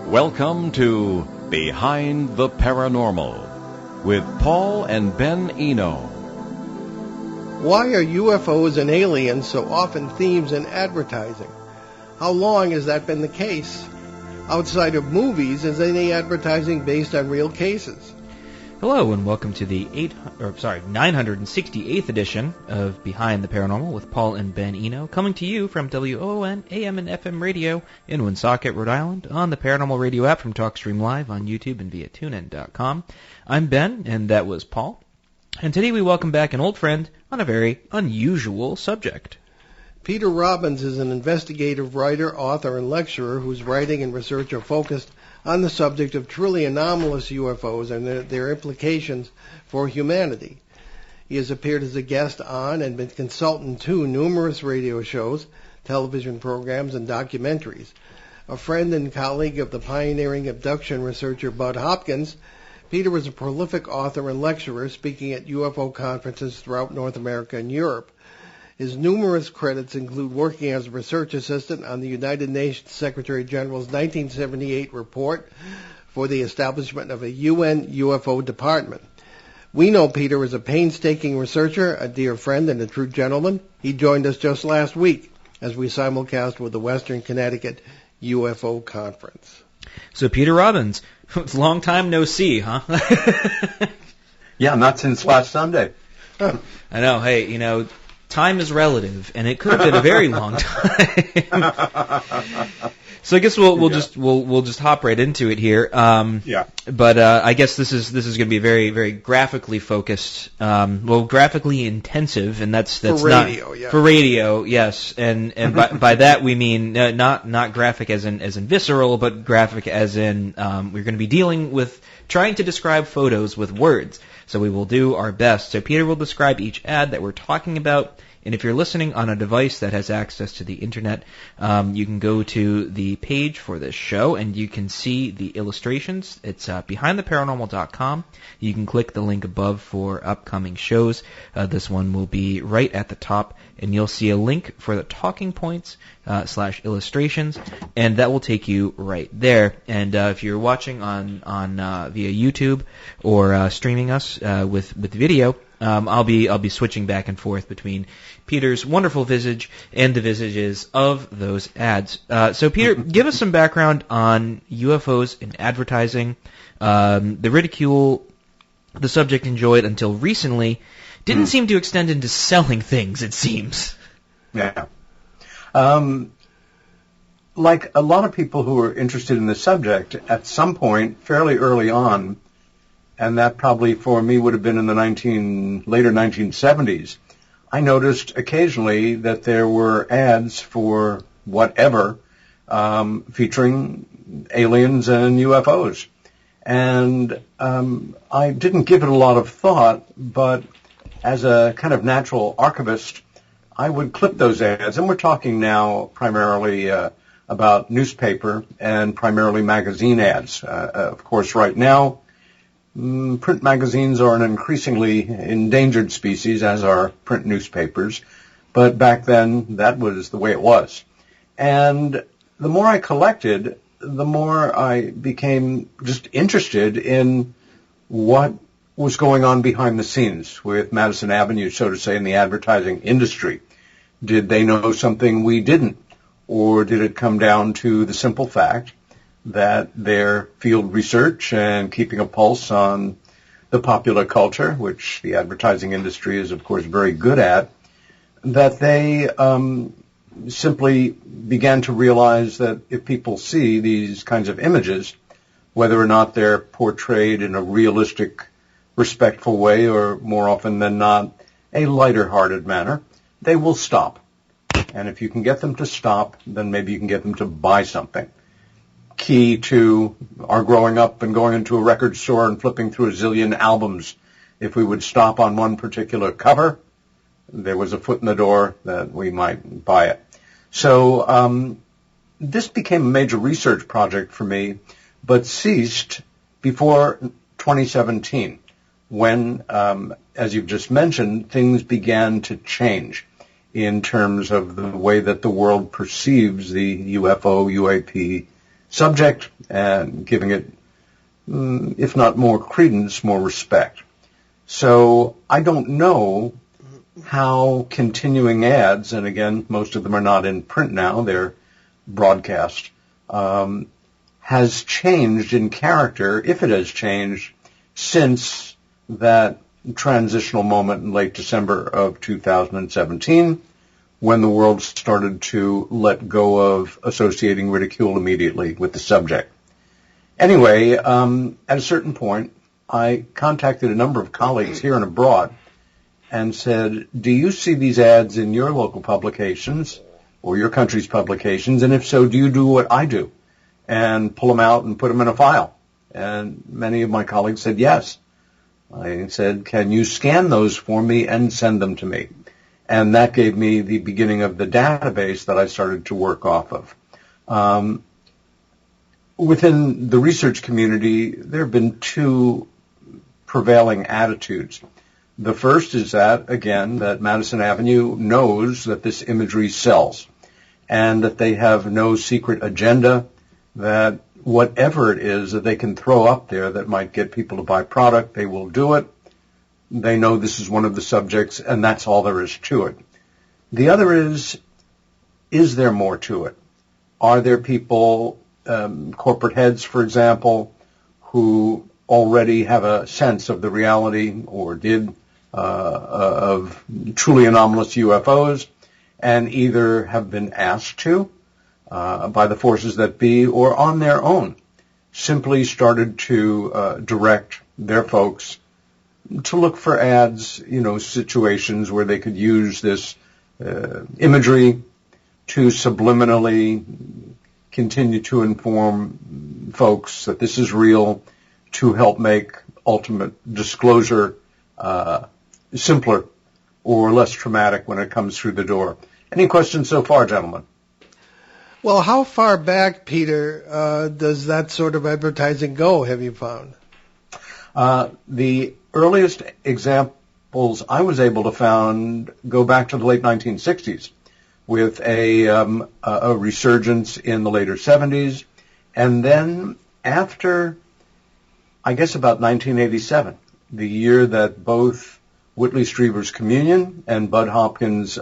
Welcome to Behind the Paranormal with Paul and Ben Eno. Why are UFOs and aliens so often themes in advertising? How long has that been the case? Outside of movies, is any advertising based on real cases? Hello and welcome to the 968th edition of Behind the Paranormal with Paul and Ben Eno, coming to you from WOON AM and FM radio in Woonsocket, Rhode Island, on the Paranormal Radio app from TalkStream Live on YouTube and via TuneIn.com. I'm Ben, and that was Paul. And today we welcome back an old friend on a very unusual subject. Peter Robbins is an investigative writer, author, and lecturer whose writing and research are focused on the subject of truly anomalous UFOs and their implications for humanity. He has appeared as a guest on and been consultant to numerous radio shows, television programs, and documentaries. A friend and colleague of the pioneering abduction researcher Bud Hopkins, Peter is a prolific author and lecturer speaking at UFO conferences throughout North America and Europe. His numerous credits include working as a research assistant on the United Nations Secretary General's 1978 report for the establishment of a UN UFO department. We know Peter is a painstaking researcher, a dear friend, and a true gentleman. He joined us just last week as we simulcast with the Western Connecticut UFO Conference. So Peter Robbins, it's a long time no see, huh? Yeah, not since last Sunday. I know, hey, time is relative, and it could have been a very long time. So I guess we'll just hop right into it here. Yeah. But I guess this is going to be very, very graphically focused, graphically intensive, and that's for radio, not for radio, yes. And by that we mean not graphic as in visceral, but graphic as in we're going to be dealing with trying to describe photos with words. So we will do our best. So Peter will describe each ad that we're talking about. And if you're listening on a device that has access to the internet, you can go to the page for this show and you can see the illustrations. It's behindtheparanormal.com. You can click the link above for upcoming shows. This one will be right at the top, and you'll see a link for the talking points / illustrations, and that will take you right there. And if you're watching on via YouTube or streaming us with video, I'll be switching back and forth between Peter's wonderful visage and the visages of those ads. So Peter, give us some background on UFOs in advertising. The ridicule the subject enjoyed until recently didn't seem to extend into selling things, it seems. Yeah. Like a lot of people who are interested in the subject, at some point, fairly early on, and that probably for me would have been in the later 1970s, I noticed occasionally that there were ads for whatever featuring aliens and UFOs. And I didn't give it a lot of thought, but as a kind of natural archivist, I would clip those ads. And we're talking now primarily about newspaper and primarily magazine ads. Of course, right now, print magazines are an increasingly endangered species, as are print newspapers. But back then, that was the way it was. And the more I collected, the more I became just interested in what was going on behind the scenes with Madison Avenue, so to say, in the advertising industry. Did they know something we didn't? Or did it come down to the simple fact that their field research and keeping a pulse on the popular culture, which the advertising industry is, of course, very good at, that they simply began to realize that if people see these kinds of images, whether or not they're portrayed in a realistic, respectful way, or more often than not, a lighter-hearted manner, they will stop. And if you can get them to stop, then maybe you can get them to buy something. Key to our growing up and going into a record store and flipping through a zillion albums, if we would stop on one particular cover, there was a foot in the door that we might buy it. So this became a major research project for me, but ceased before 2017, when, as you've just mentioned, things began to change in terms of the way that the world perceives the UFO, UAP subject and giving it, if not more credence, more respect. So I don't know how continuing ads, and again, most of them are not in print now, they're broadcast, has changed in character, if it has changed, since that transitional moment in late December of 2017, when the world started to let go of associating ridicule immediately with the subject. Anyway, at a certain point, I contacted a number of colleagues here and abroad and said, do you see these ads in your local publications or your country's publications? And if so, do you do what I do and pull them out and put them in a file? And many of my colleagues said yes. I said, can you scan those for me and send them to me? And that gave me the beginning of the database that I started to work off of. Within the research community, there have been two prevailing attitudes. The first is that, again, that Madison Avenue knows that this imagery sells and that they have no secret agenda, that whatever it is that they can throw up there that might get people to buy product, they will do it. They know this is one of the subjects, and that's all there is to it. The other is there more to it? Are there people, corporate heads, for example, who already have a sense of the reality, or did, of truly anomalous UFOs, and either have been asked to by the forces that be, or on their own, simply started to direct their folks to look for ads, situations where they could use this imagery to subliminally continue to inform folks that this is real, to help make ultimate disclosure simpler or less traumatic when it comes through the door. Any questions so far, gentlemen? Well, how far back, Peter, does that sort of advertising go, have you found? The earliest examples I was able to find go back to the late 1960s, with a resurgence in the later 70s, and then after, I guess about 1987, the year that both Whitley Strieber's Communion and Bud Hopkins'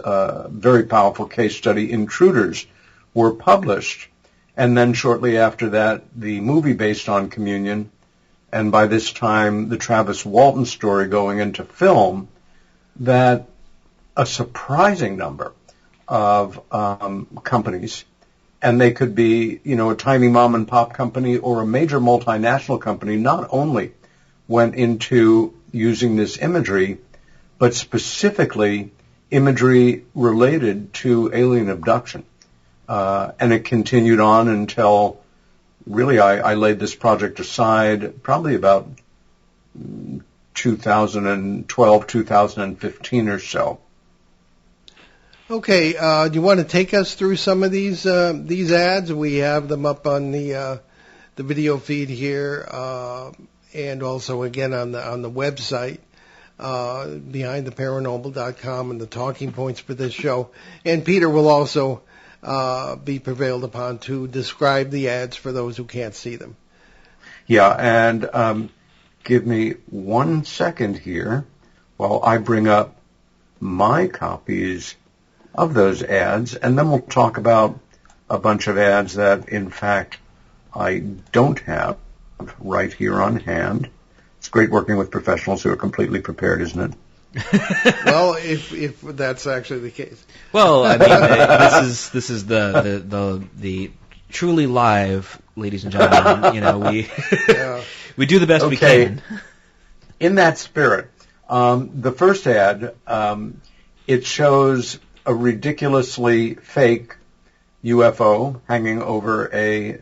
very powerful case study, Intruders, were published, and then shortly after that, the movie based on Communion, and by this time, the Travis Walton story going into film, that a surprising number of companies, and they could be, a tiny mom and pop company or a major multinational company, not only went into using this imagery, but specifically imagery related to alien abduction. And it continued on until really I laid this project aside probably about 2012, 2015 or so. Okay, do you want to take us through some of these ads? We have them up on the video feed here, and also again on the website, behindtheparanormal.com, and the talking points for this show. And Peter will also be prevailed upon to describe the ads for those who can't see them. Yeah, and give me 1 second here while I bring up my copies of those ads, and then we'll talk about a bunch of ads that, in fact, I don't have right here on hand. It's great working with professionals who are completely prepared, isn't it? Well, if that's actually the case. Well, I mean, this is the truly live, ladies and gentlemen. We do the best we can. In that spirit, the first ad, it shows a ridiculously fake UFO hanging over to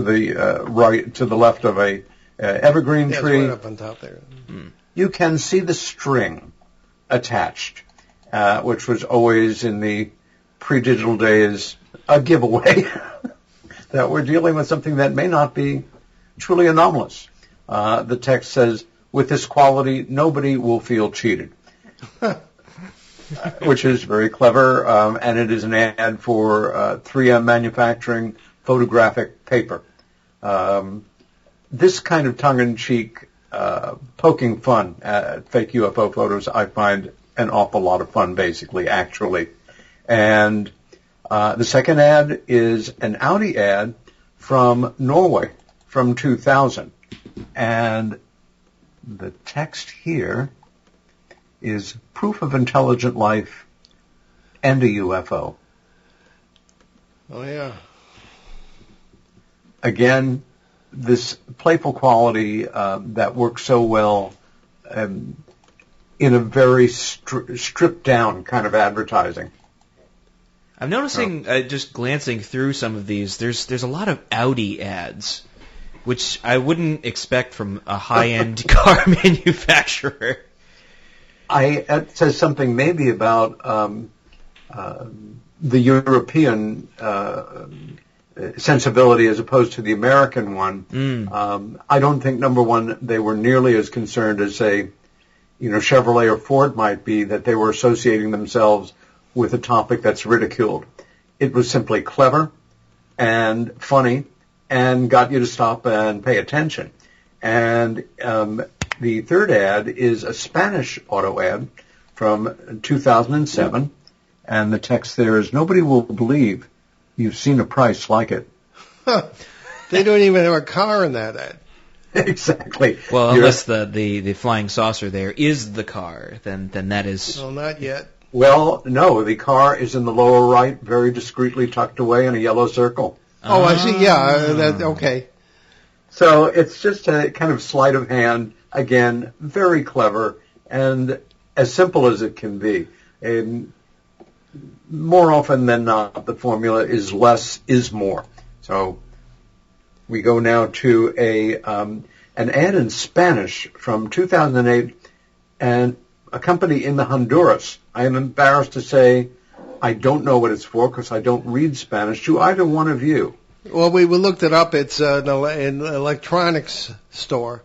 the left of a evergreen tree. Right up on top there. You can see the string attached, which was always in the pre-digital days a giveaway that we're dealing with something that may not be truly anomalous. The text says, with this quality, nobody will feel cheated, which is very clever, and it is an ad for 3M manufacturing photographic paper. This kind of tongue-in-cheek poking fun at fake UFO photos, I find an awful lot of fun, basically, actually. And the second ad is an Audi ad from Norway from 2000. And the text here is proof of intelligent life and a UFO. Oh, yeah. Again, this playful quality that works so well in a very stripped down kind of advertising. I'm noticing, just glancing through some of these, there's a lot of Audi ads, which I wouldn't expect from a high-end car manufacturer. It says something maybe about the European sensibility as opposed to the American one. I don't think, number one, they were nearly as concerned as, say, Chevrolet or Ford might be, that they were associating themselves with a topic that's ridiculed. It was simply clever and funny and got you to stop and pay attention. And the third ad is a Spanish auto ad from 2007, and the text there is, "Nobody will believe you've seen a price like it." They don't even have a car in that ad. Exactly. Well, unless the flying saucer there is the car, then that is... Well, not yet. Well, no, the car is in the lower right, very discreetly tucked away in a yellow circle. Oh, I see. Yeah, okay. So it's just a kind of sleight of hand. Again, very clever and as simple as it can be. And more often than not, the formula is less is more. So we go now to an ad in Spanish from 2008, and a company in Honduras. I am embarrassed to say I don't know what it's for because I don't read Spanish. Do either one of you? Well, we looked it up. It's an electronics store.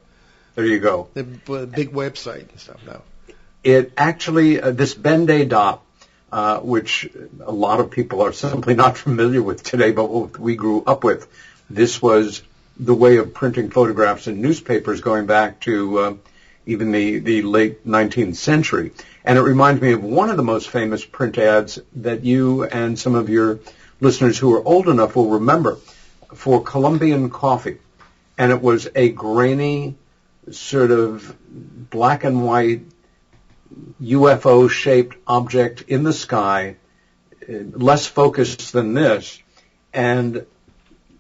There you go. The big website and stuff now. It actually, this Ben-Day dot, which a lot of people are simply not familiar with today, but what we grew up with. This was the way of printing photographs in newspapers going back to even the late 19th century. And it reminds me of one of the most famous print ads that you and some of your listeners who are old enough will remember, for Colombian coffee. And it was a grainy, sort of black and white UFO-shaped object in the sky, less focused than this, and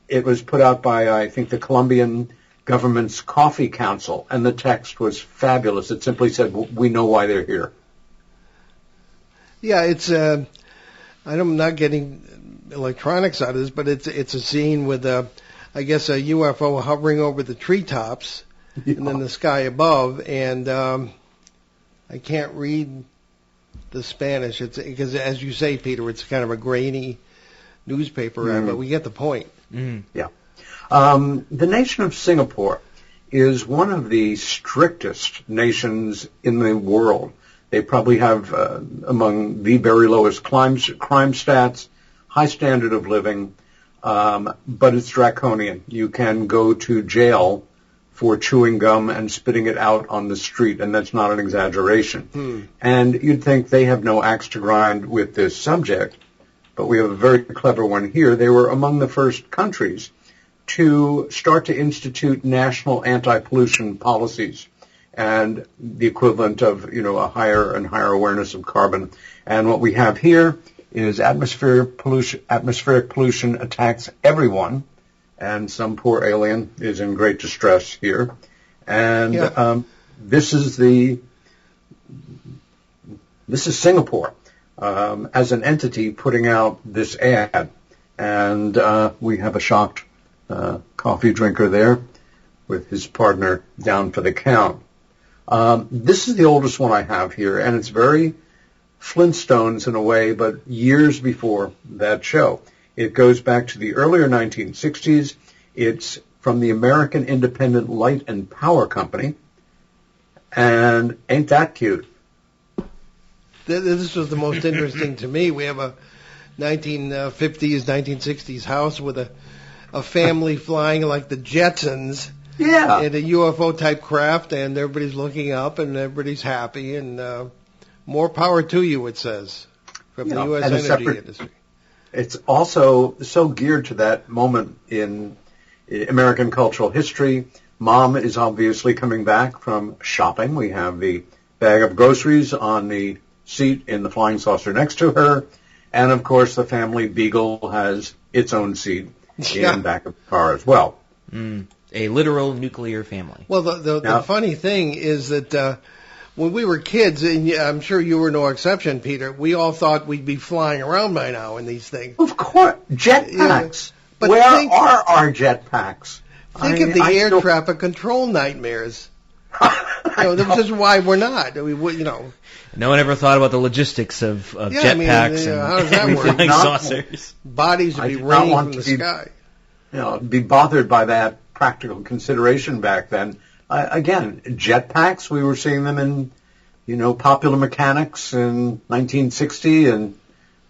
it was put out by, I think, the Colombian government's coffee council, and the text was fabulous. It simply said, "We know why they're here." Yeah, it's I'm not getting electronics out of this, but it's a scene with I guess a UFO hovering over the treetops, and then the sky above, and I can't read the Spanish. It's because, as you say, Peter, it's kind of a grainy newspaper ad, but we get the point. Yeah. The nation of Singapore is one of the strictest nations in the world. They probably have among the very lowest crime stats, high standard of living, but it's draconian. You can go to jail for chewing gum and spitting it out on the street, and that's not an exaggeration. And you'd think they have no axe to grind with this subject, but we have a very clever one here. They were among the first countries to start to institute national anti-pollution policies and the equivalent of, a higher and higher awareness of carbon. And what we have here is atmospheric pollution attacks everyone, and some poor alien is in great distress here. And this is Singapore as an entity putting out this ad, and we have a shocked coffee drinker there with his partner down for the count. This is the oldest one I have here, and it's very Flintstones in a way, but years before that show. It goes back to the earlier 1960s. It's from the American Independent Light and Power Company, and ain't that cute? This was the most interesting to me. We have a 1950s, 1960s house with a a family flying like the Jetsons Yeah. in a UFO type craft, and everybody's looking up and everybody's happy, and more power to you, it says, from the U.S. energy industry. It's also so geared to that moment in American cultural history. Mom is obviously coming back from shopping. We have the bag of groceries on the seat in the flying saucer next to her. And, of course, the family beagle has its own seat in the back of the car as well. A literal nuclear family. Well, the funny thing is that when we were kids, and I'm sure you were no exception, Peter, we all thought we'd be flying around by now in these things. Of course. Jetpacks. But Where are our jetpacks? Think of the air traffic control nightmares. This is why we're not. No one ever thought about the logistics of jetpacks and how does that work? flying saucers. Bodies would be raining from the sky. Be bothered by that practical consideration back then. Again, jetpacks, we were seeing them in, Popular Mechanics in 1960, and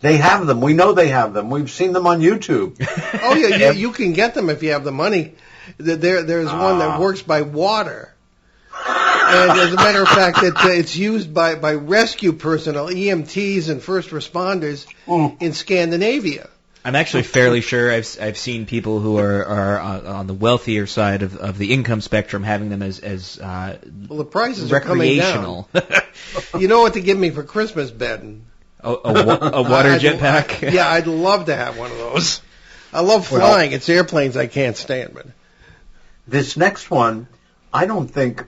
they have them. We know they have them. We've seen them on YouTube. Oh, yeah, you can get them if you have the money. There's one that works by water. And as a matter of fact, it's used by rescue personnel, EMTs and first responders in Scandinavia. I'm actually fairly sure I've seen people who are on the wealthier side of the income spectrum having them as the prices recreational. Are coming down. You know what to give me for Christmas, Ben? A water jetpack? Yeah, I'd love to have one of those. I love flying. It's airplanes I can't stand. But this next one, I don't think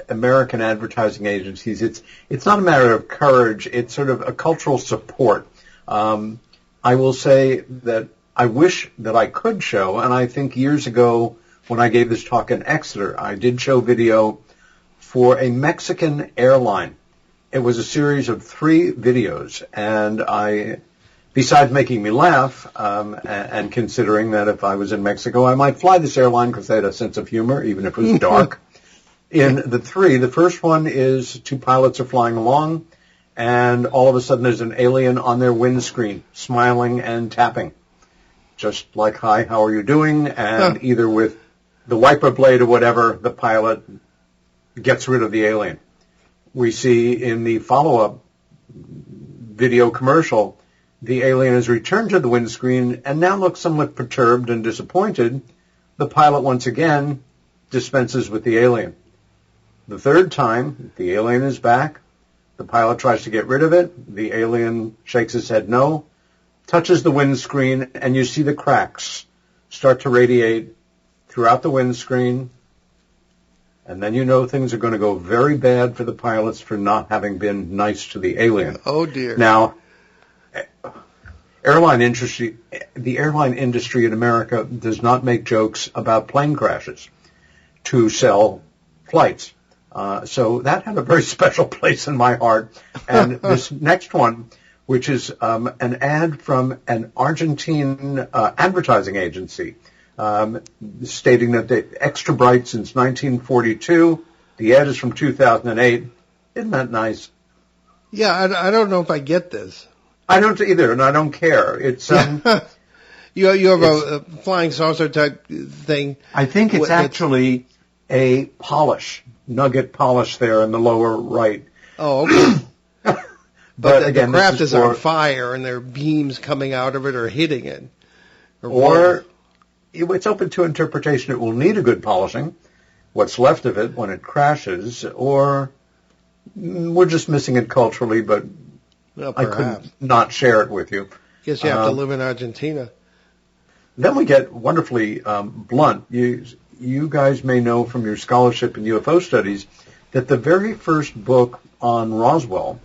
American advertising agencies, it's not a matter of courage. It's sort of a cultural support. I will say that I wish that I could show, and I think years ago when I gave this talk in Exeter, I did show video for a Mexican airline. It was a series of 3 videos, and besides making me laugh and considering that if I was in Mexico, I might fly this airline because they had a sense of humor, even if it was dark. In the 3, the first one is 2 pilots are flying along, and all of a sudden there's an alien on their windscreen, smiling and tapping. Just like, hi, how are you doing? And either with the wiper blade or whatever, the pilot gets rid of the alien. We see in the follow-up video commercial, the alien is returned to the windscreen and now looks somewhat perturbed and disappointed. The pilot once again dispenses with the alien. The 3rd time, the alien is back. The pilot tries to get rid of it. The alien shakes his head no, touches the windscreen, and you see the cracks start to radiate throughout the windscreen. And then you know things are going to go very bad for the pilots for not having been nice to the alien. Oh, dear. Now, the airline industry in America does not make jokes about plane crashes to sell flights. So that had a very special place in my heart. And this next one, which is an ad from an Argentine advertising agency, stating that the extra bright since 1942. The ad is from 2008. Isn't that nice? Yeah, I don't know if I get this. I don't either, and I don't care. It's you have a flying saucer type thing. I think it's actually a polish, nugget polish there in the lower right. Oh, okay. But again, the craft is on fire, and there are beams coming out of it or hitting it. Or it's open to interpretation. It will need a good polishing, what's left of it when it crashes, or we're just missing it culturally, but I could not share it with you. Guess you have to live in Argentina. Then we get wonderfully blunt. You guys may know from your scholarship in UFO studies that the very first book on Roswell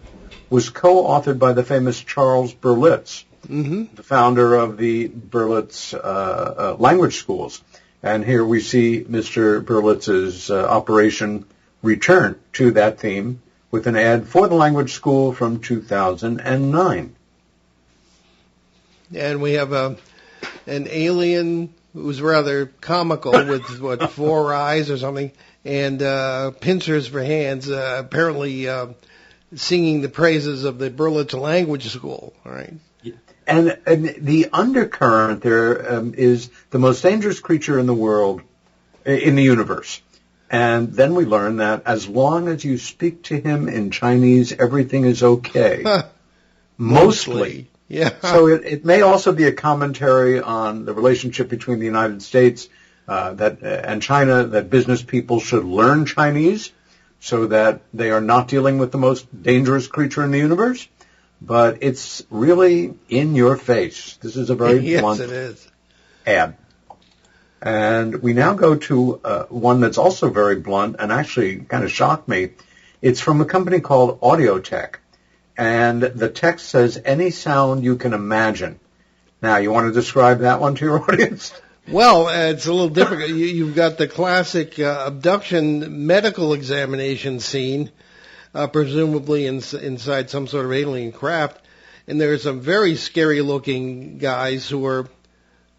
was co-authored by the famous Charles Berlitz, the founder of the Berlitz language schools. And here we see Mr. Berlitz's operation return to that theme with an ad for the language school from 2009. And we have an alien who's rather comical with 4 eyes or something, and pincers for hands, apparently singing the praises of the Berlitz language school. All right. And the undercurrent there is the most dangerous creature in the world, in the universe. And then we learn that as long as you speak to him in Chinese, everything is okay. Mostly. Yeah. So it may also be a commentary on the relationship between the United States and China, that business people should learn Chinese so that they are not dealing with the most dangerous creature in the universe. But it's really in your face. This is a very blunt it is. ad. And we now go to one that's also very blunt and actually kind of shocked me. It's from a company called Audiotech. And the text says, any sound you can imagine. Now, you want to describe that one to your audience? Well, it's a little difficult. You've got the classic abduction medical examination scene, presumably inside some sort of alien craft. And there are some very scary-looking guys who are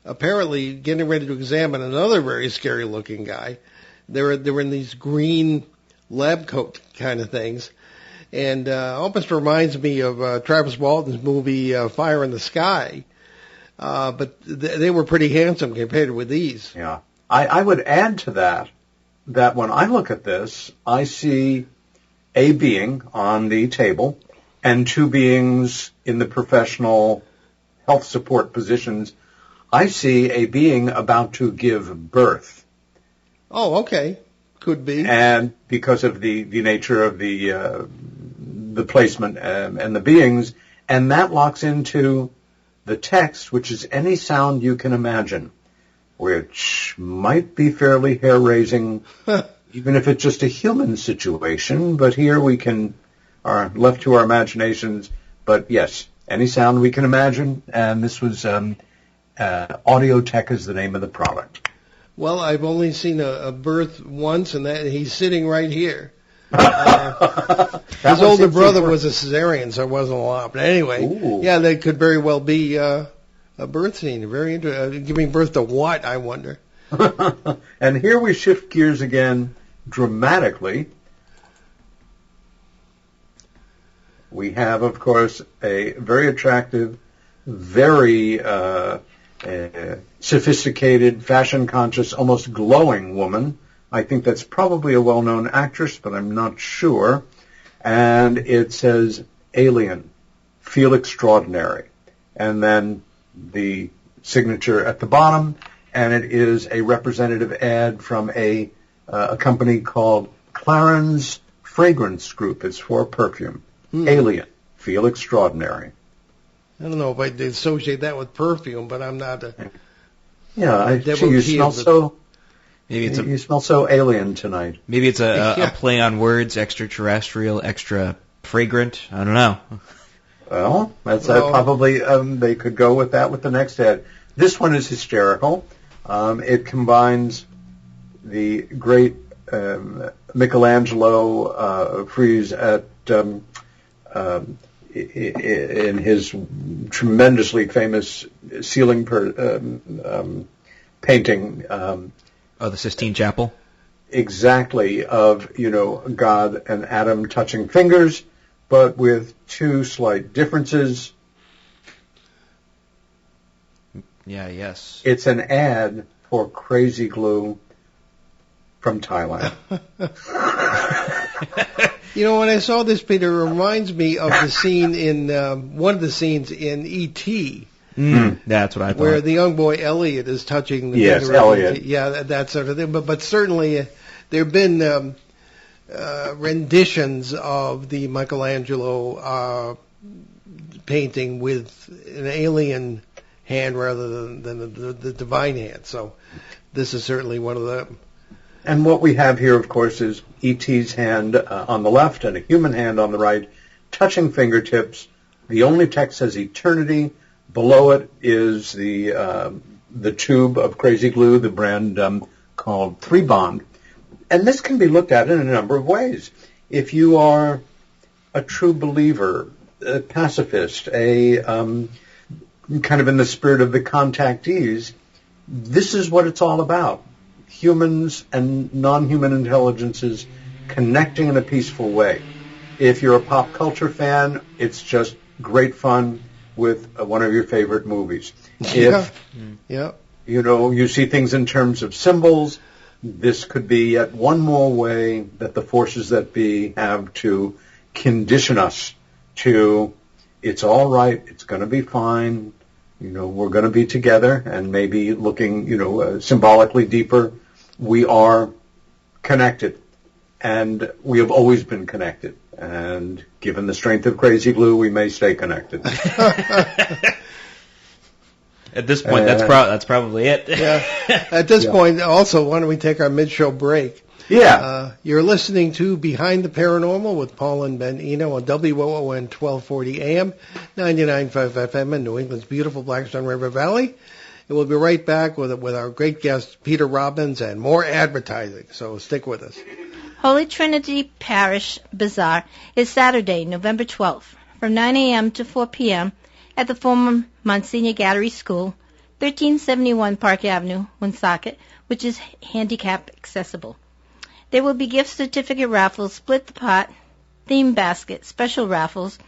apparently getting ready to examine another very scary-looking guy. They're in these green lab coat kind of things. And almost reminds me of Travis Walton's movie Fire in the Sky. But they were pretty handsome compared with these. Yeah. I would add to that when I look at this, I see a being on the table and two beings in the professional health support positions. I see a being about to give birth. Oh, okay. Could be. And because of the nature of the placement and the beings, and that locks into the text, which is any sound you can imagine, which might be fairly hair-raising, even if it's just a human situation. But here we are left to our imaginations. But yes, any sound we can imagine, and this was Audiotech is the name of the product. Well, I've only seen a birth once, and he's sitting right here. His older brother was a cesarean, so it wasn't a lot. But anyway, yeah, that could very well be a birth scene. Very interesting. Giving birth to what, I wonder? And here we shift gears again dramatically. We have, of course, a very attractive, very sophisticated, fashion-conscious, almost glowing woman. I think that's probably a well-known actress, but I'm not sure. And it says, alien, feel extraordinary. And then the signature at the bottom, and it is a representative ad from a company called Clarins Fragrance Group. It's for perfume. Alien, feel extraordinary. I don't know if I'd associate that with perfume, but I'm not a... Yeah, you smell so... Maybe it's you smell so alien tonight. Maybe it's a play on words, extraterrestrial, extra fragrant. I don't know. Well, that's probably they could go with that with the next ad. This one is hysterical. It combines the great Michelangelo frieze at in his tremendously famous ceiling painting. The Sistine Chapel? Exactly, of, God and Adam touching fingers, but with two slight differences. Yeah, yes. It's an ad for crazy glue from Thailand. When I saw this, Peter, it reminds me of the scene in one of the scenes in E.T., that's what I thought. Where the young boy Elliot is touching the finger. Yes, Elliot. Yeah, that sort of thing. But certainly there have been renditions of the Michelangelo painting with an alien hand rather than the divine hand. So this is certainly one of them. And what we have here, of course, is E.T.'s hand on the left and a human hand on the right, touching fingertips. The only text says eternity. Below it is the tube of crazy glue, the brand called 3-Bond. And this can be looked at in a number of ways. If you are a true believer, a pacifist, a kind of in the spirit of the contactees, this is what it's all about. Humans and non-human intelligences connecting in a peaceful way. If you're a pop culture fan, it's just great fun. with one of your favorite movies. Yeah. If, you see things in terms of symbols, this could be yet one more way that the forces that be have to condition us to, it's all right, it's going to be fine, we're going to be together, and maybe looking, symbolically deeper, we are connected, and we have always been connected. And given the strength of crazy glue, we may stay connected. At this point, that's probably it. Yeah. At this point, also, why don't we take our mid-show break? Yeah. You're listening to Behind the Paranormal with Paul and Ben Eno on WOON 1240 AM, 99.5 FM in New England's beautiful Blackstone River Valley. And we'll be right back with our great guest, Peter Robbins, and more advertising. So stick with us. Holy Trinity Parish Bazaar is Saturday, November 12th, from 9 a.m. to 4 p.m. at the former Monsignor Gallery School, 1371 Park Avenue, Woonsocket, which is handicap accessible. There will be gift certificate raffles, split the pot, theme basket, special raffles,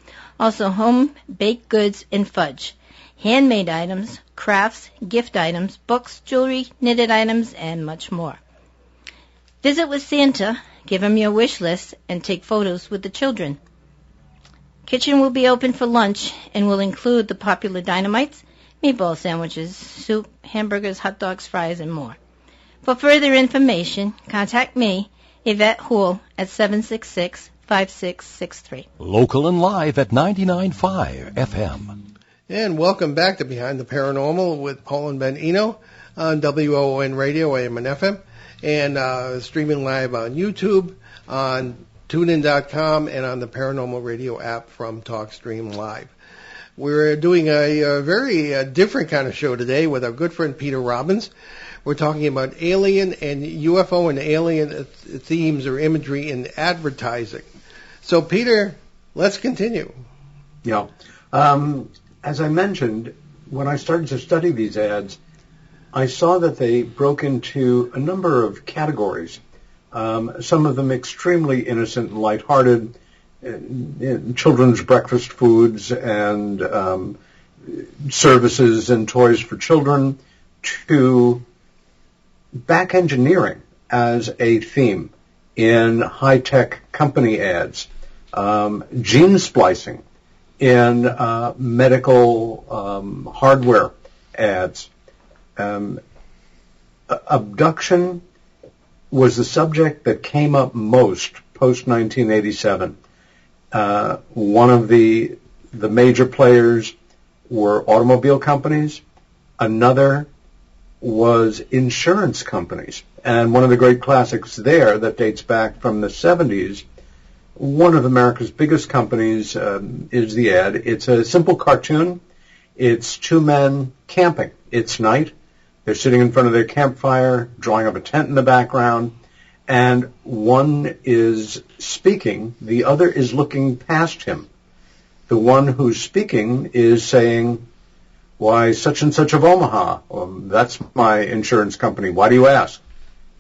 also home baked goods and fudge, handmade items, crafts, gift items, books, jewelry, knitted items, and much more. Visit with Santa, give him your wish list, and take photos with the children. Kitchen will be open for lunch and will include the popular dynamites, meatball sandwiches, soup, hamburgers, hot dogs, fries, and more. For further information, contact me, Yvette Houle, at 766-5663. Local and live at 99.5 FM. And welcome back to Behind the Paranormal with Paul and Ben Eno on WOON Radio, AM and FM, and streaming live on YouTube, on TuneIn.com, and on the Paranormal Radio app from TalkStream Live. We're doing a very different kind of show today with our good friend Peter Robbins. We're talking about alien and UFO and alien themes or imagery in advertising. So, Peter, let's continue. Yeah. As I mentioned, when I started to study these ads, I saw that they broke into a number of categories. Some of them extremely innocent and lighthearted, children's breakfast foods and services and toys for children, to back engineering as a theme in high-tech company ads, gene splicing in medical hardware ads. Abduction was the subject that came up most post-1987. One of the major players were automobile companies. Another was insurance companies. And one of the great classics there that dates back from the 70s, one of America's biggest companies is the ad. It's a simple cartoon. It's two men camping. It's night. They're sitting in front of their campfire, drawing up a tent in the background, and one is speaking. The other is looking past him. The one who's speaking is saying, "Why, such and such of Omaha? That's my insurance company. Why do you ask?"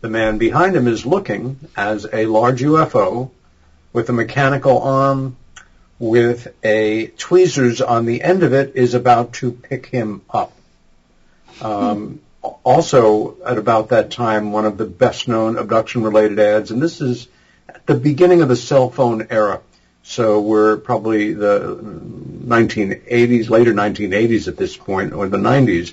The man behind him is looking as a large UFO with a mechanical arm with a tweezers on the end of it is about to pick him up. Also, at about that time, one of the best-known abduction-related ads, and this is at the beginning of the cell phone era, so we're probably the 1980s, later 1980s at this point, or the 90s,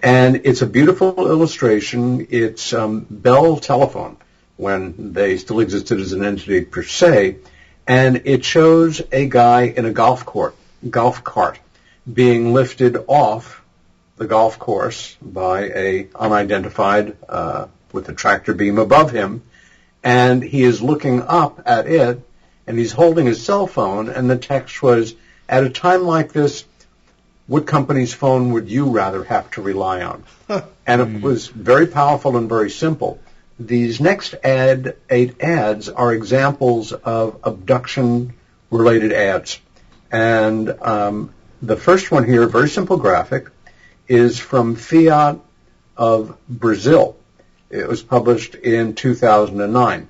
and it's a beautiful illustration. It's Bell Telephone, when they still existed as an entity per se, and it shows a guy in a golf cart being lifted off the golf course by a unidentified with a tractor beam above him, and he is looking up at it, and he's holding his cell phone, and the text was, "At a time like this, what company's phone would you rather have to rely on?" And it was very powerful and very simple. These next 8 ads are examples of abduction-related ads. And the first one here, very simple graphic, is from Fiat of Brazil. It was published in 2009.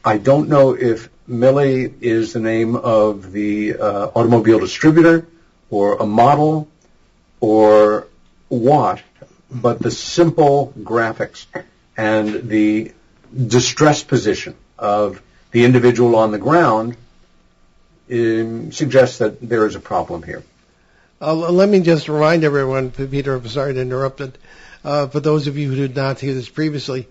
I don't know if Millie is the name of the automobile distributor or a model or what, but the simple graphics and the distress position of the individual on the ground suggests that there is a problem here. Let me just remind everyone, Peter, I'm sorry to interrupt it, for those of you who did not hear this previously,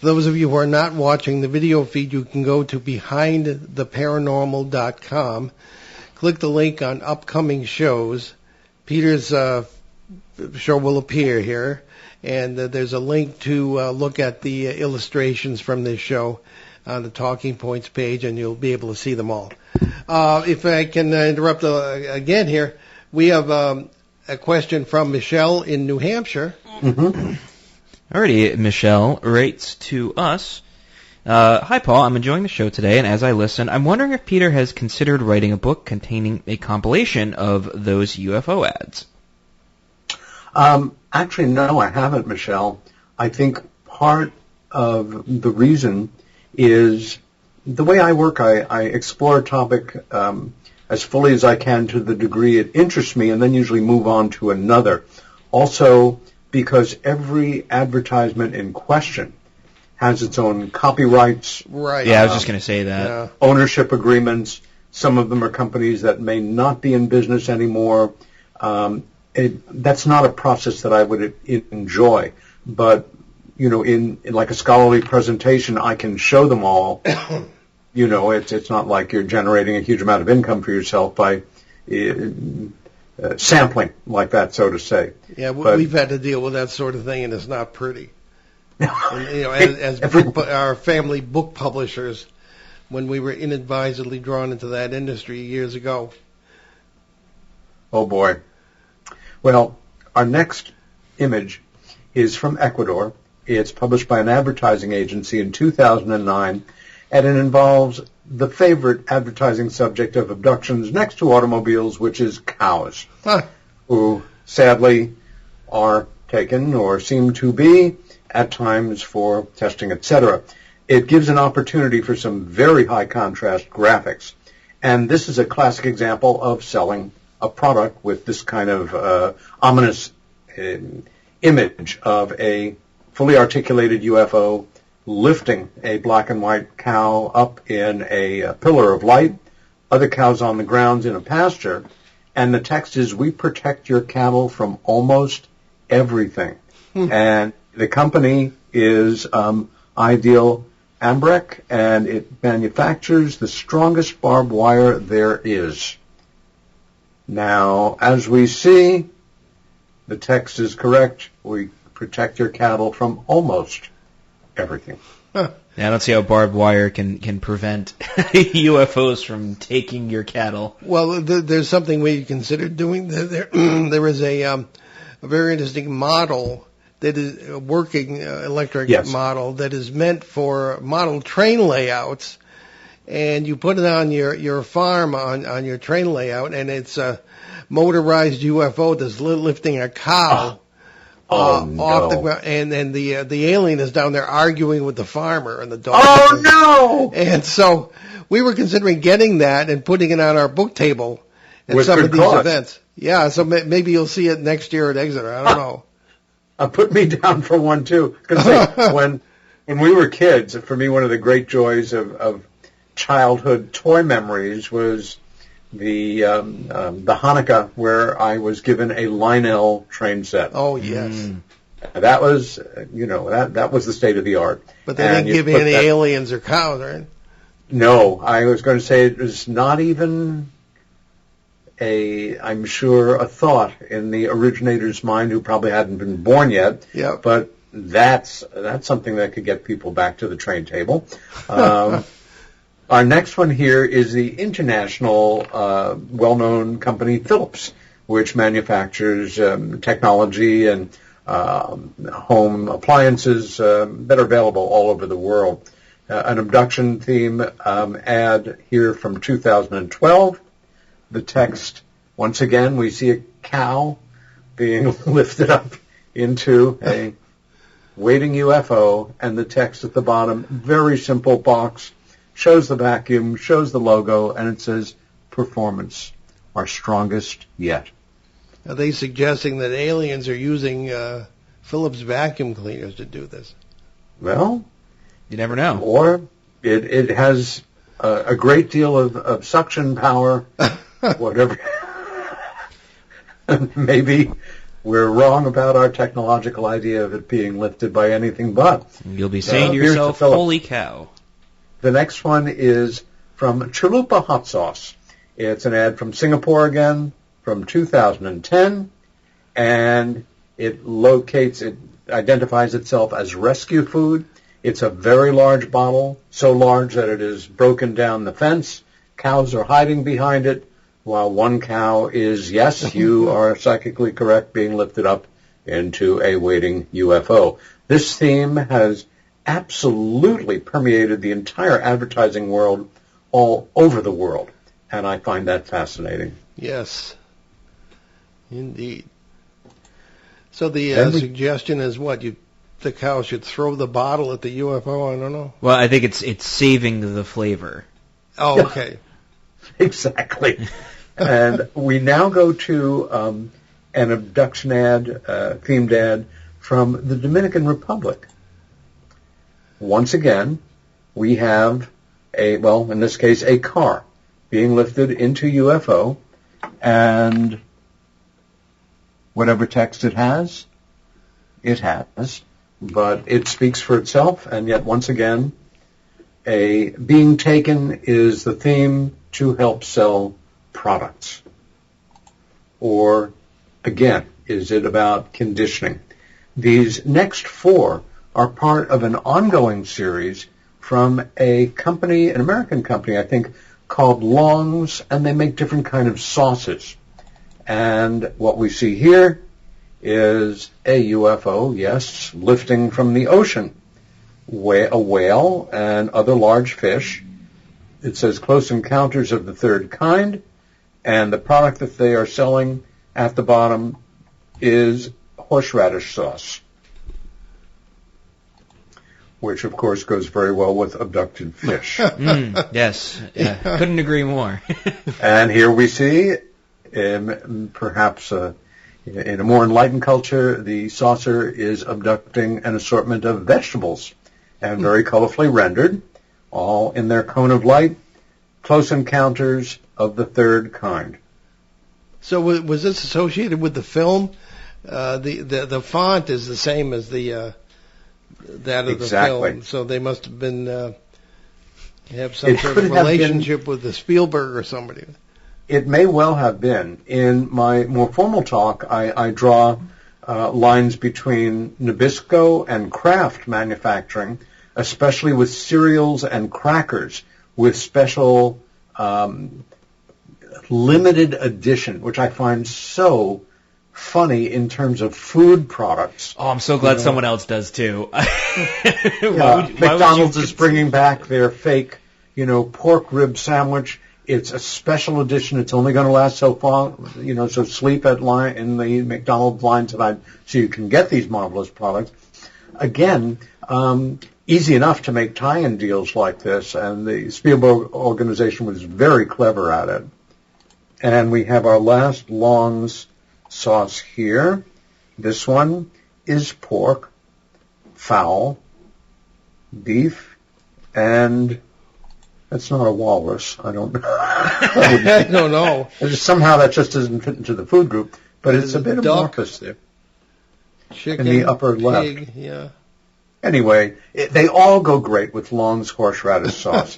for those of you who are not watching the video feed, you can go to behindtheparanormal.com, click the link on upcoming shows. Peter's show will appear here, and there's a link to look at the illustrations from this show on the Talking Points page, and you'll be able to see them all. If I can interrupt again here, we have a question from Michelle in New Hampshire. Mm-hmm. Alrighty, Michelle writes to us, Hi, Paul. I'm enjoying the show today, and as I listen, I'm wondering if Peter has considered writing a book containing a compilation of those UFO ads. Actually, no, I haven't, Michelle. I think part of the reason is the way I work. I explore a topic as fully as I can to the degree it interests me, and then usually move on to another. Also, because every advertisement in question has its own copyrights. Right. Yeah, I was just going to say that. Yeah. Ownership agreements. Some of them are companies that may not be in business anymore. That's not a process that I would enjoy. But, in like a scholarly presentation, I can show them all. It's not like you're generating a huge amount of income for yourself by sampling like that, so to say. Yeah, we've had to deal with that sort of thing, and it's not pretty. And, as our family book publishers, when we were inadvisedly drawn into that industry years ago. Oh, boy. Well, our next image is from Ecuador. It's published by an advertising agency in 2009, and it involves the favorite advertising subject of abductions next to automobiles, which is cows, who sadly are taken or seem to be at times for testing, etc. It gives an opportunity for some very high contrast graphics, and this is a classic example of selling a product with this kind of ominous image of a fully articulated UFO lifting a black and white cow up in a pillar of light, other cows on the grounds in a pasture, and the text is, "We protect your cattle from almost everything." And the company is Ideal Ambrec, and it manufactures the strongest barbed wire there is. Now, as we see, the text is correct. We protect your cattle from almost everything. Yeah, I don't see how barbed wire can prevent UFOs from taking your cattle. Well, there's something we considered doing. There is a very interesting model that is a working electric model that is meant for model train layouts, and you put it on your farm on your train layout, and it's a motorized UFO that's lifting a cow. Off the ground, and then the alien is down there arguing with the farmer and the dog. Oh no! And so we were considering getting that and putting it on our book table at With some good of these cause. events. Yeah, so maybe you'll see it next year at Exeter. I don't know. Put me down for one too. Because when we were kids, for me, one of the great joys of childhood toy memories was the Hanukkah where I was given a Lionel train set. Oh yes, that was that was the state of the art. but they didn't give you any aliens or cows, right? No, I was going to say it was not even I'm sure a thought in the originator's mind, who probably hadn't been born yet. Yeah. But that's something that could get people back to the train table. Our next one here is the international well-known company Philips, which manufactures technology and home appliances that are available all over the world. An abduction theme ad here from 2012. The text, once again, we see a cow being lifted up into a waiting UFO, and the text at the bottom, very simple box, shows the vacuum, shows the logo, and it says, performance, our strongest yet. Are they suggesting that aliens are using Philips vacuum cleaners to do this? Well, You never know. or it has a great deal of suction power, whatever. Maybe we're wrong about our technological idea of it being lifted by anything but. You'll be saying to here's the yourself, Philips. holy cow. The next one is from Chalupa Hot Sauce. It's an ad from Singapore again, from 2010, and it identifies itself as rescue food. It's a very large bottle, so large that it is broken down the fence. Cows are hiding behind it, while one cow is, yes, you are psychically correct, being lifted up into a waiting UFO. This theme has absolutely permeated the entire advertising world all over the world, and I find that fascinating. Yes, indeed. So the suggestion is what? The cow should throw the bottle at the UFO? I don't know. Well, I think it's saving the flavor. Oh, okay. Exactly. And we now go to an abduction ad, themed ad from the Dominican Republic. Once again, we have in this case, a car being lifted into UFO, and whatever text it has, but it speaks for itself, and yet once again, being taken is the theme to help sell products. Or, again, is it about conditioning? These next four are part of an ongoing series from a company, an American company, I think, called Long's, and they make different kind of sauces. And what we see here is a UFO, yes, lifting from the ocean, a whale and other large fish. It says Close Encounters of the Third Kind, and the product that they are selling at the bottom is horseradish sauce, which, of course, goes very well with abducted fish. Yes, couldn't agree more. And here we see, perhaps in a more enlightened culture, the saucer is abducting an assortment of vegetables, and very colorfully rendered, all in their cone of light, Close Encounters of the Third Kind. So was this associated with the film? The font is the same as that of the film, so they must have been have some sort of relationship with the Spielberg or somebody. It may well have been. In my more formal talk, I draw lines between Nabisco and Kraft manufacturing, especially with cereals and crackers, with special limited edition, which I find so funny in terms of food products. Oh, I'm so glad someone else does too. McDonald's is bringing back their fake, pork rib sandwich. It's a special edition. It's only going to last so long, so sleep in the McDonald's line tonight so you can get these marvelous products. Again, easy enough to make tie-in deals like this, and the Spielberg organization was very clever at it. And we have our last Long's sauce here. This one is pork, fowl, beef, and that's not a walrus. I don't know. I don't know. Somehow that just doesn't fit into the food group, but it's a bit amorphous there. Chicken, in the upper pig, left. Yeah. Anyway, they all go great with Long's horseradish sauce.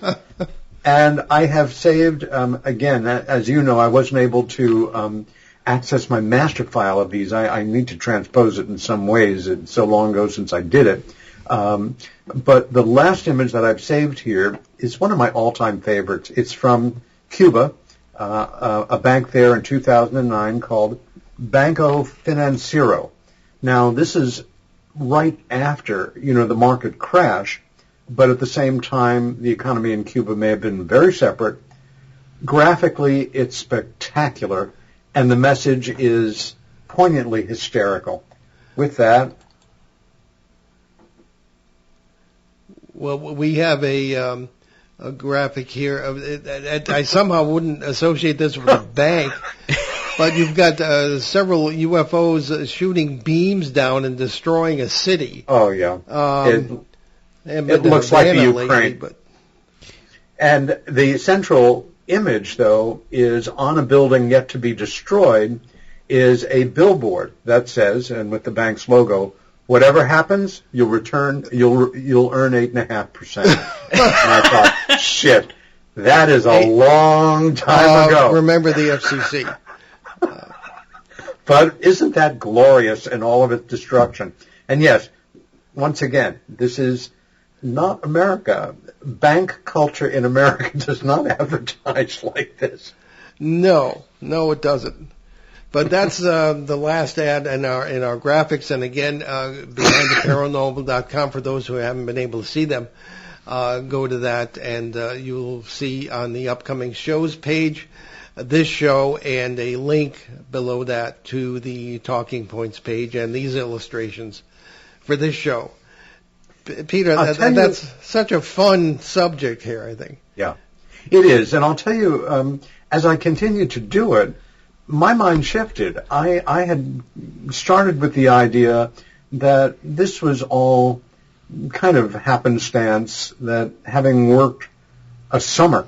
And I have saved, again, as you know, I wasn't able to access my master file of these. I need to transpose it in some ways. It's so long ago since I did it. But the last image that I've saved here is one of my all-time favorites. It's from Cuba, a bank there in 2009 called Banco Financiero. Now, this is right after, the market crash, but at the same time, the economy in Cuba may have been very separate. Graphically, it's spectacular, and the message is poignantly hysterical. With that, well, we have a a graphic here. I somehow wouldn't associate this with a bank, but you've got several UFOs shooting beams down and destroying a city. Oh, yeah. It looks like the Ukraine. And the central image, though, is on a building yet to be destroyed, is a billboard that says, and with the bank's logo, whatever happens, you'll earn 8.5%. And I thought, shit, that is a long time ago. Remember the FCC. But isn't that glorious in all of its destruction? And yes, once again, this is not America. Bank culture in America does not advertise like this. No, it doesn't. But that's the last ad in our graphics. And again, behindtheparanormal.com, for those who haven't been able to see them, go to that and you'll see on the upcoming shows page this show and a link below that to the Talking Points page and these illustrations for this show. Peter, that's such a fun subject here, I think. Yeah, it is. And I'll tell you, as I continued to do it, my mind shifted. I had started with the idea that this was all kind of happenstance, that having worked a summer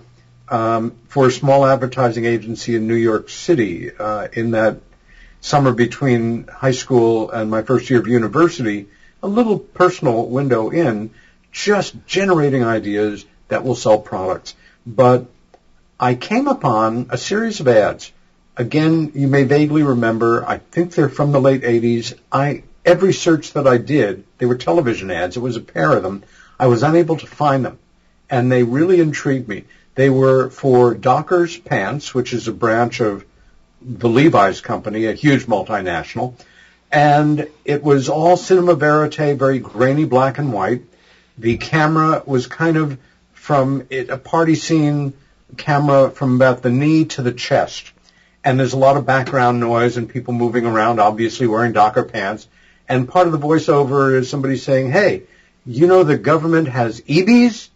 for a small advertising agency in New York City, in that summer between high school and my first year of university, a little personal window in, just generating ideas that will sell products. But I came upon a series of ads. Again, you may vaguely remember, I think they're from the late 80s. Every search that I did, they were television ads. It was a pair of them. I was unable to find them, and they really intrigued me. They were for Dockers Pants, which is a branch of the Levi's company, a huge multinational, and it was all cinema verite, very grainy black and white. The camera was kind of a party scene camera from about the knee to the chest. And there's a lot of background noise and people moving around, obviously wearing Docker pants. And part of the voiceover is somebody saying, hey, you know the government has EBs?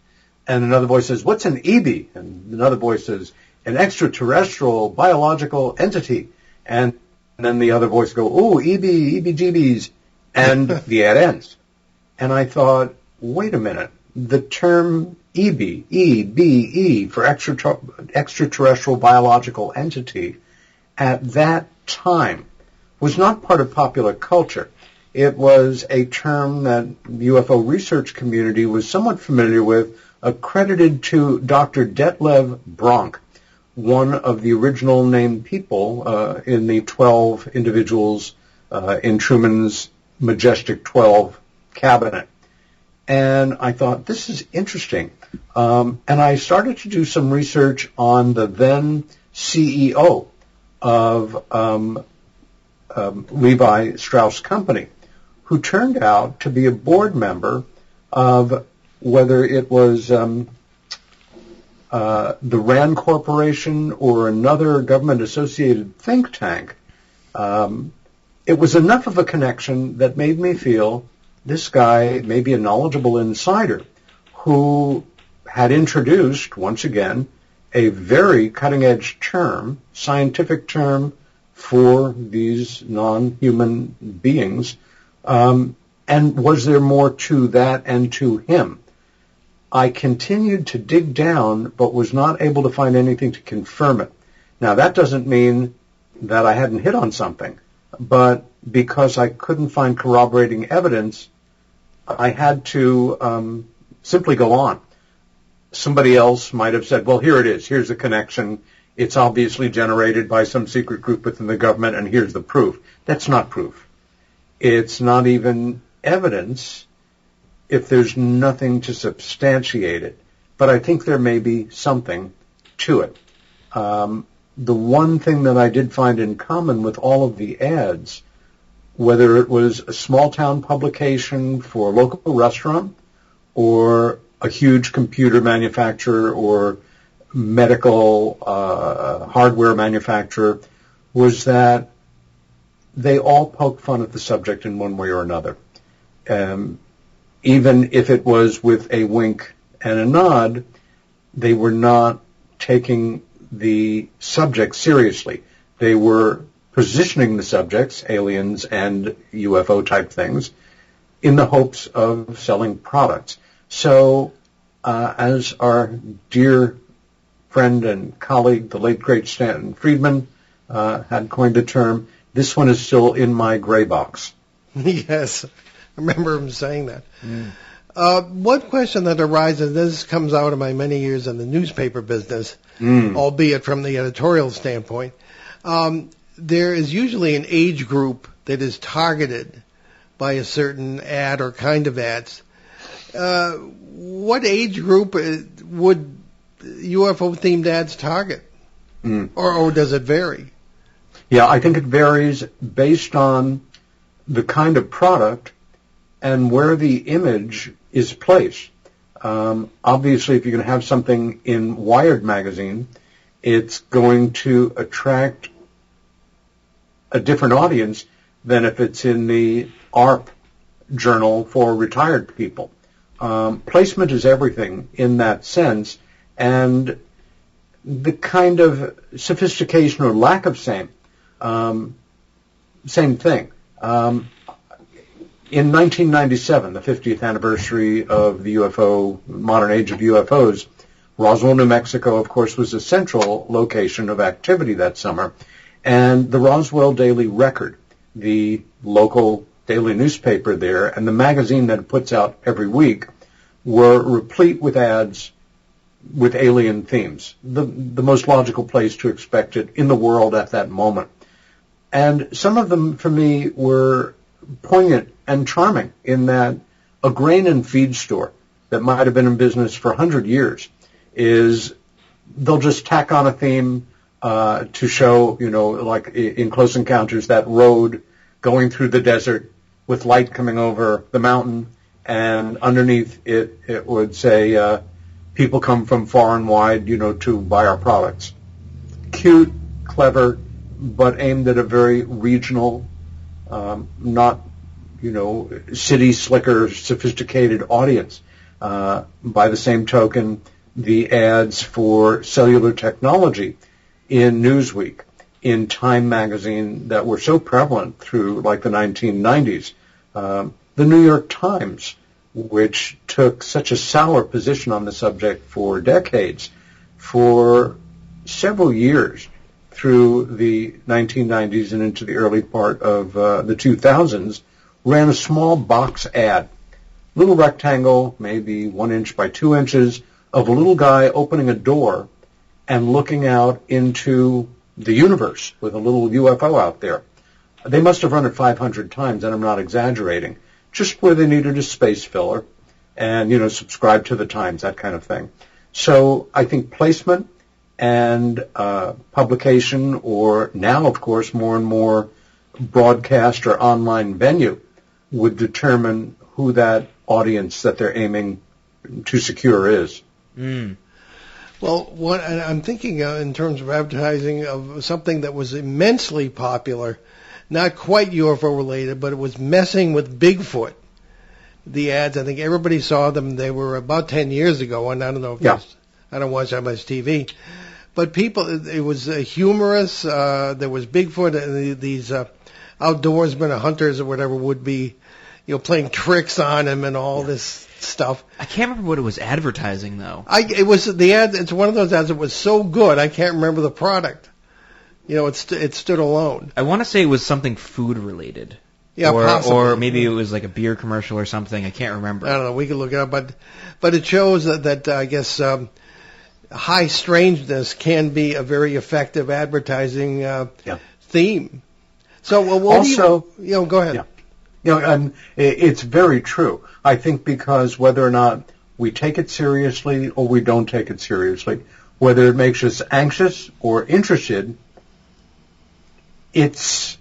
And another voice says, what's an EB? And another voice says, an extraterrestrial biological entity. And then the other voice go, oh, EBGBs. And the ad ends. And I thought, wait a minute. The term EB, EBE, for extraterrestrial biological entity, at that time was not part of popular culture. It was a term that the UFO research community was somewhat familiar with, accredited to Dr. Detlev Bronk, one of the original named people in the 12 individuals in Truman's majestic 12 cabinet. And I thought, this is interesting. And I started to do some research on the then CEO of Levi Strauss Company, who turned out to be a board member of, whether it was the RAND Corporation or another government-associated think tank. It was enough of a connection that made me feel this guy may be a knowledgeable insider who had introduced, once again, a very cutting-edge term, scientific term for these non-human beings. And was there more to that and to him? I continued to dig down, but was not able to find anything to confirm it. Now, that doesn't mean that I hadn't hit on something, but because I couldn't find corroborating evidence, I had to simply go on. Somebody else might have said, well, here it is. Here's the connection. It's obviously generated by some secret group within the government, and here's the proof. That's not proof. It's not even evidence if there's nothing to substantiate it. But I think there may be something to it. The one thing that I did find in common with all of the ads, whether it was a small-town publication for a local restaurant or a huge computer manufacturer or medical hardware manufacturer, was that they all poke fun at the subject in one way or another. Even if it was with a wink and a nod, they were not taking the subject seriously. They were positioning the subjects, aliens and UFO type things, in the hopes of selling products. So, as our dear friend and colleague, the late great Stanton Friedman, had coined the term, this one is still in my gray box. Yes, I remember him saying that. One question that arises, this comes out of my many years in the newspaper business, albeit from the editorial standpoint. There is usually an age group that is targeted by a certain ad or kind of ads. What age group would UFO-themed ads target? Or does it vary? Yeah, I think it varies based on the kind of product and where the image is placed. Obviously, if you're going to have something in Wired magazine, it's going to attract a different audience than if it's in the ARP journal for retired people. Placement is everything in that sense, and the kind of sophistication or lack of same thing. In 1997, the 50th anniversary of the UFO, modern age of UFOs, Roswell, New Mexico, of course, was a central location of activity that summer. And the Roswell Daily Record, the local daily newspaper there, and the magazine that it puts out every week, were replete with ads with alien themes, the most logical place to expect it in the world at that moment. And some of them, for me, were poignant and charming in that a grain and feed store that might have been in business for 100 years is they'll just tack on a theme to show, like in Close Encounters, that road going through the desert with light coming over the mountain, and underneath it would say, people come from far and wide, to buy our products. Cute, clever, but aimed at a very regional, not, city slicker, sophisticated audience. By the same token, the ads for cellular technology in Newsweek, in Time magazine, that were so prevalent through like the 1990s. The New York Times, which took such a sour position on the subject for decades, for several years through the 1990s and into the early part of the 2000s, ran a small box ad, little rectangle, maybe 1 inch by 2 inches, of a little guy opening a door and looking out into the universe with a little UFO out there. They must have run it 500 times, and I'm not exaggerating, just where they needed a space filler and, subscribe to the Times, that kind of thing. So I think placement and publication, or now, of course, more and more broadcast or online venue, would determine who that audience that they're aiming to secure is. Well, I'm thinking in terms of advertising of something that was immensely popular, not quite UFO related, but it was messing with Bigfoot. The ads, I think everybody saw them. They were about 10 years ago, and I don't know if I don't watch that much TV. But it was humorous. There was Bigfoot and these outdoorsmen or hunters or whatever would be, playing tricks on him and all this stuff. I can't remember what it was advertising, though. It was the ad. It's one of those ads that was so good I can't remember the product. It stood alone. I want to say it was something food related. Yeah, possibly. Or maybe it was like a beer commercial or something. I can't remember. I don't know. We could look it up, but it shows that I guess high strangeness can be a very effective advertising theme. So also, go ahead. Yeah. It's very true. I think because whether or not we take it seriously or we don't take it seriously, whether it makes us anxious or interested, it's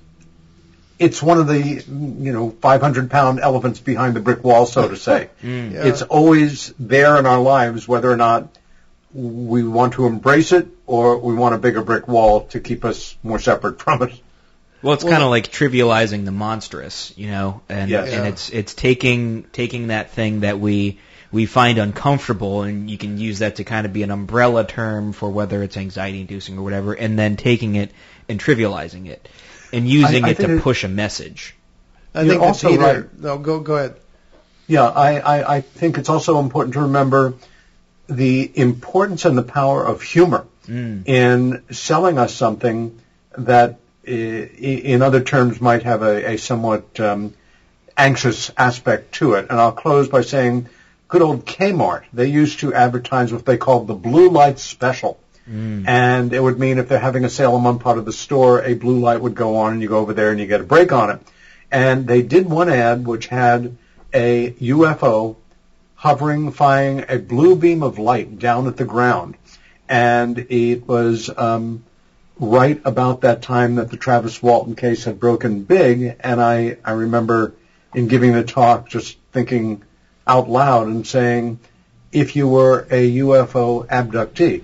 one of the 500-pound elephants behind the brick wall, so to say. Yeah. It's always there in our lives, whether or not we want to embrace it or we want a bigger brick wall to keep us more separate from it. Well, it's kind of like trivializing the monstrous, and it's taking that thing that we we find uncomfortable, and you can use that to kind of be an umbrella term for whether it's anxiety-inducing or whatever, and then taking it and trivializing it and using it to push a message. I think also Peter. right. No, go ahead. Yeah, I think it's also important to remember the importance and the power of humor in selling us something that, in other terms, might have a somewhat anxious aspect to it. And I'll close by saying, good old Kmart, they used to advertise what they called the blue light special. And it would mean if they're having a sale in one part of the store, a blue light would go on and you go over there and you get a break on it. And they did one ad which had a UFO hovering, firing a blue beam of light down at the ground. And it was right about that time that the Travis Walton case had broken big. And I remember in giving the talk just thinking out loud and saying, if you were a UFO abductee,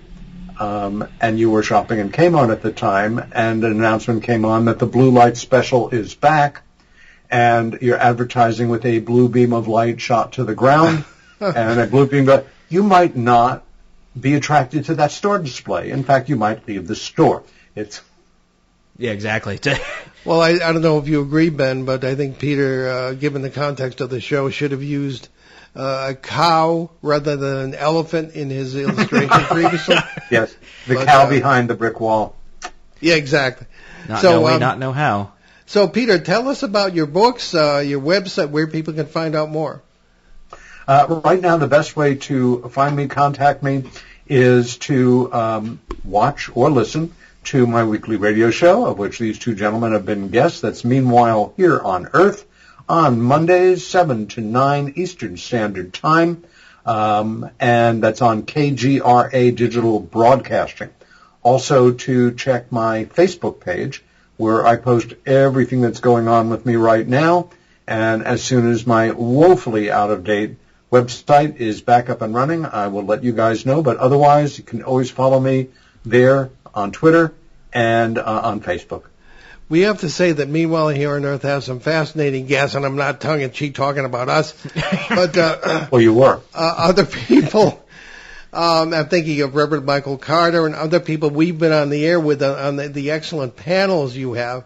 and you were shopping in Kmart at the time, and an announcement came on that the blue light special is back, and you're advertising with a blue beam of light shot to the ground, and a blue beam, you might not be attracted to that store display. In fact, you might leave the store. Yeah, exactly. Well, I don't know if you agree, Ben, but I think Peter, given the context of the show, should have used a cow rather than an elephant in his illustration previously. Yes, the cow behind the brick wall. Yeah, exactly. Not know how. So, Peter, tell us about your books, your website, where people can find out more. Right now, the best way to find me, contact me, is to watch or listen to my weekly radio show, of which these two gentlemen have been guests. That's Meanwhile Here on Earth, on Mondays, 7 to 9 Eastern Standard Time, and that's on KGRA Digital Broadcasting. Also to check my Facebook page, where I post everything that's going on with me right now, and as soon as my woefully out-of-date website is back up and running, I will let you guys know, but otherwise you can always follow me there on Twitter and on Facebook. We have to say that Meanwhile Here on Earth has some fascinating guests, and I'm not tongue-in-cheek talking about us, but well, you were. Other people. I'm thinking of Reverend Michael Carter and other people we've been on the air with on the excellent panels you have,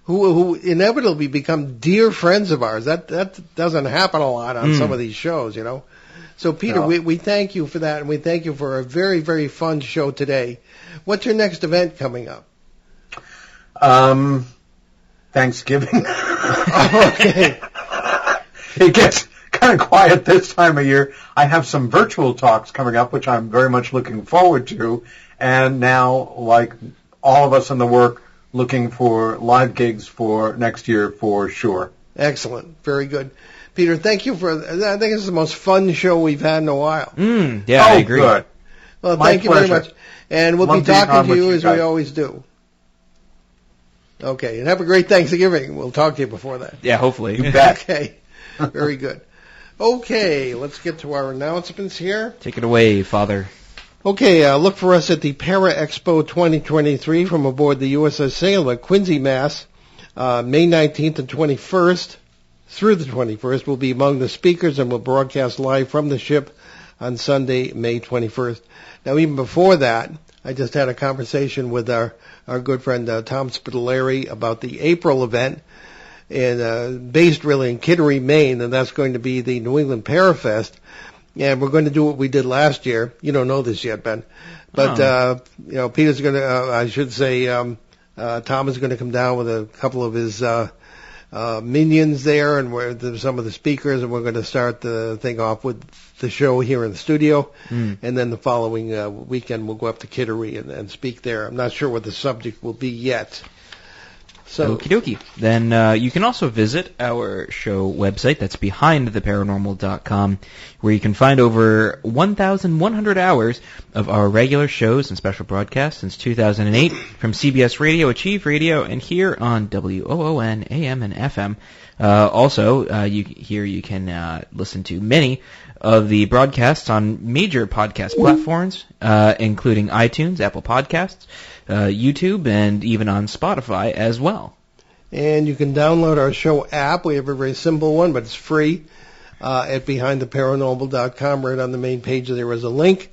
who inevitably become dear friends of ours. That doesn't happen a lot on some of these shows, you know. So, Peter, No. we thank you for that, and we thank you for a very, very fun show today. What's your next event coming up? Thanksgiving. Okay. It gets kind of quiet this time of year. I have some virtual talks coming up, which I'm very much looking forward to. And now, like all of us in the work, looking for live gigs for next year for sure. Excellent. Very good. Peter, thank you for, I think this is the most fun show we've had in a while. Yeah, I agree. Good. Well, My thank you pleasure. very much. And we'll Love be being talking on to with you you as we guys. always do. Okay, and have a great Thanksgiving. We'll talk to you before that. Yeah, hopefully. You bet. Okay, very good. Okay, let's get to our announcements here. Take it away, Father. Okay, look for us at the Para Expo 2023 from aboard the USS Salem at Quincy, Mass. May 19th and 21st through the 21st. We'll be among the speakers and we'll broadcast live from the ship on Sunday, May 21st. Now, even before that, I just had a conversation with our good friend Tom Spitaleri about the April event, and based really in Kittery, Maine, and that's going to be the New England Parafest. And we're going to do what we did last year. You don't know this yet, Ben, but Peter's going to. I should say, Tom is going to come down with a couple of his minions there, and some of the speakers, and we're going to start the thing off with the show here in the studio, and then the following weekend we'll go up to Kittery and speak there. I'm not sure what the subject will be yet. So, Okie dokie. Then you can also visit our show website. That's behindtheparanormal.com, where you can find over 1,100 hours of our regular shows and special broadcasts since 2008 from CBS Radio, Achieve Radio, and here on WOON AM and FM. Also, you can listen to many of the broadcasts on major podcast platforms, including iTunes, Apple Podcasts, YouTube, and even on Spotify as well. and you can download our show app. We have a very simple one, but it's free. at behindtheparanormal.com. Right on the main page there is a link,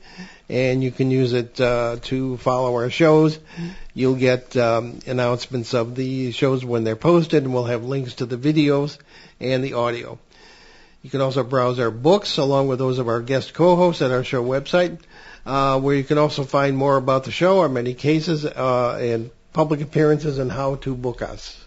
and you can use it to follow our shows. You'll get announcements of the shows when they're posted, and we'll have links to the videos and the audio. You can also browse our books along with those of our guest co-hosts at our show website, where you can also find more about the show, our many cases, and public appearances, and how to book us.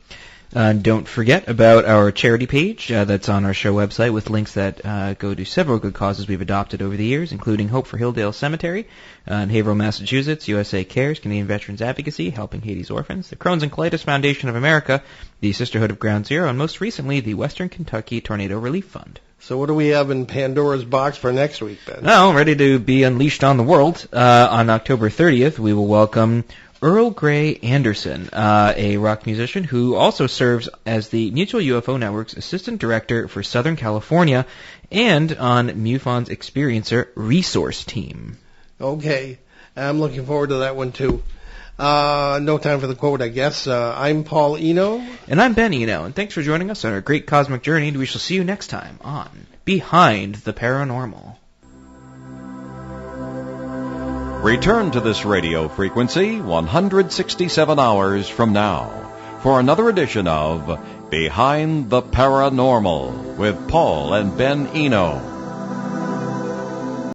Don't forget about our charity page that's on our show website with links that go to several good causes we've adopted over the years, including Hope for Hilldale Cemetery in Haverhill, Massachusetts, USA Cares, Canadian Veterans Advocacy, Helping Haiti's Orphans, the Crohn's and Colitis Foundation of America, the Sisterhood of Ground Zero, and most recently, the Western Kentucky Tornado Relief Fund. So what do we have in Pandora's box for next week, Ben? Well, ready to be unleashed on the world. On October 30th, we will welcome Earl Grey Anderson, a rock musician who also serves as the Mutual UFO Network's Assistant Director for Southern California and on MUFON's Experiencer Resource Team. Okay. I'm looking forward to that one, too. No time for the quote, I guess. I'm Paul Eno. And I'm Ben Eno, and thanks for joining us on our great cosmic journey, and we shall see you next time on Behind the Paranormal. Return to this radio frequency 167 hours from now for another edition of Behind the Paranormal with Paul and Ben Eno.